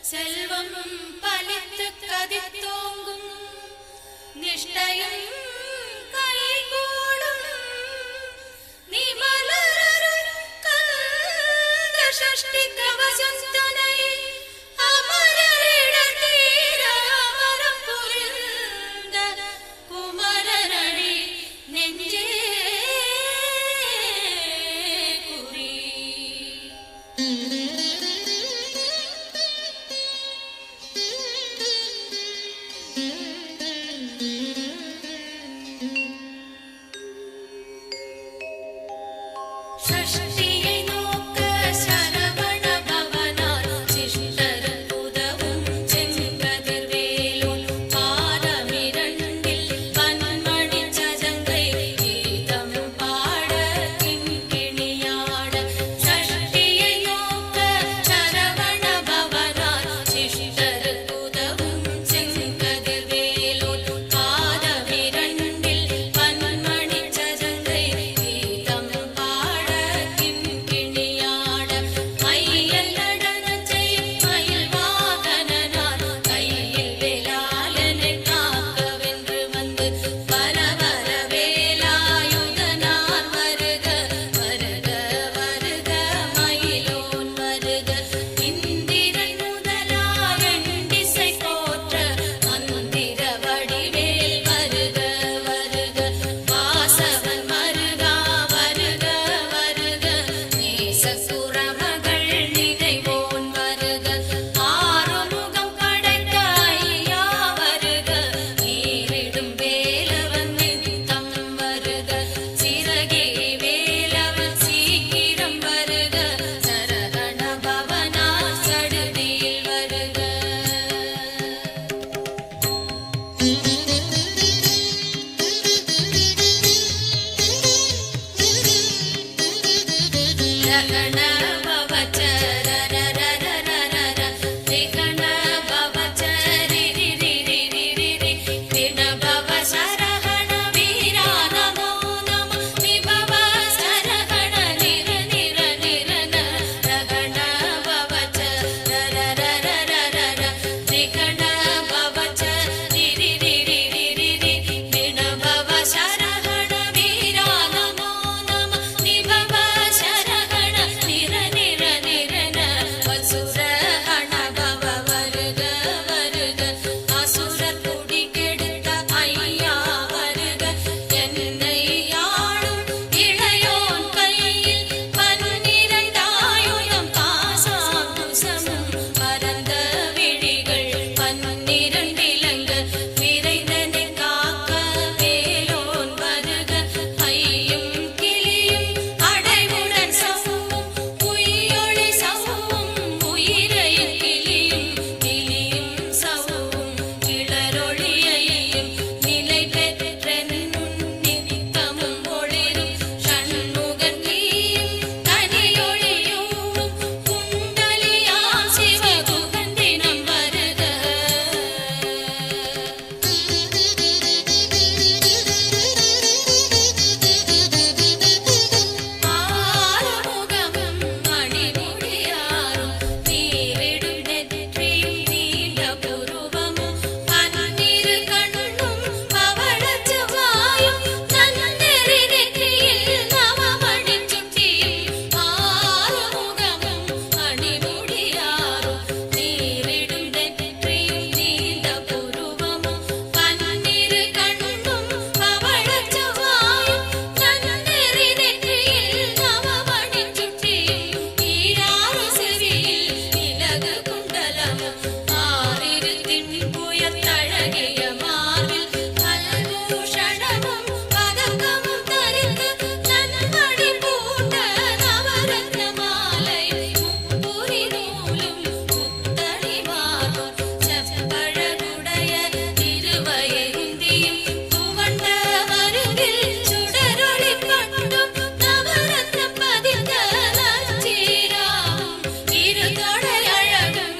செல்வம் பலித்து கதித்தோங்கும் நிஷ்டையும் கைகூடும் நிமலரும் கந்த சஷ்டி கவசந்தனை அமரரிடத்தீர அமரம் புரிந்த குமரனடி நெஞ்சே குறி. ஷஷ்டியை நோக்க சரவண பவனார் சிஷ்டர் புதவும் செங்கதிர்வேலோன் பாதமிரண்டில் பன்மணி சதங்கை கீதம் பாட கிண்கிணியாட. ஷஷ்டியை நோக்க சரவண பவனார் சிஷ்டர் புதவும் செங்கதிர்வேலோன் பாதமிரண்டில் பன்மணி சதங்கை கீதம் பாட கிண்கிணியாட. மையல் நடனச் செய்யும் மயில் வாகனனார் கையில் வேலாளனை காக்கவென்று வந்து பரவர வேலாயுதனார் வருக வருக வருக மயிலோன் வருக. இந்திரன் முதலாய் எண்டிசை போற்ற மந்திர வடிவேல் வருக வருக. வாசவன் மருகா வருக வருக நேசசுரமகள் நினைவோன் வருக. ஆறுமுகம் படைத்த ஐயா வருக நீரிடும் வேலவன் நித்தம் வருக. சிறகே வேலவன் சீக்கிரம் வருக சரவண பவனா சடுதியில் வருக. ரகண பவச்ச ரரரரரரர ரிகண பவச்ச ரிரிரிரிரிரிரி விண பவ சரகண வீரா நமோ நம விபவ சரகண நிர நிர நிரன. ரகண பவச்ச ரரரரரரர ரிகண பவச்ச ரிரிரிரிரிரிரி விண பவ சரகண வீரா நமோ நம விபவ சரகண நிர நிர நிரன. வசுரகண பவ வருக வருக அசுரர் குடி கெடுத்த ஐயா வருக. என்னை ஆளும் இளையோன் கையில் பன்னிரண்டாயுதம் பாசாங்குசமும் பரந்த விழிகள் பன்னிரண்டிலங்க விரைந்தனை காக்க வேலோன் வருக. ஐயும் கிளியும் அடைவுடன் சவும் உயிரொளி சவும் உயிரையும் கிளியும் கிளியும் சவும் கிளரொளியையும் நிலை பெற்றென்னும் நித்தமும் ஒளிரும் ஷண்முகன் நீயும் தனியொளியும் குண்டலியாம் சிவகுகன் தினம் வருக. ஆறுமுகமும் மணிமுடியாரும் நீரிடும் நெற்றியும் நீண்ட புருவமும் பன்னிரு கண்ணும் பவளச் செவ்வாயும் நன்னெறி நெற்றியில் நவமணிச் சுட்டியும். ஆறுமுகமும் மணிமுடியாரும் நீரிடும் நெற்றியும் நீண்ட புருவமும் பன்னிரு கண்ணும் பவளச் செவ்வாயும் நன்னெறி நெற்றியில் நவமணிச் சுட்டியும். ஈராறு செவியில் இலகு குண்டலமும் ஆறிரு திண்புயத்தழகிய மார்பில் கல்பூஷணமும் பதக்கமும் தரித்து நன்மடி பூண்ட நவரத்ன மாலை முப்புரி நூலும் புத்தடி மார்பும் செப்பழகுடைய திருவயந்தியும் துவண்ட மருங்கில் சுடரொளி பட்டும் நவரத்னம் பதித்த நற்சீராவும் இரு தொடை அழகும்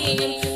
ഭംഗിയും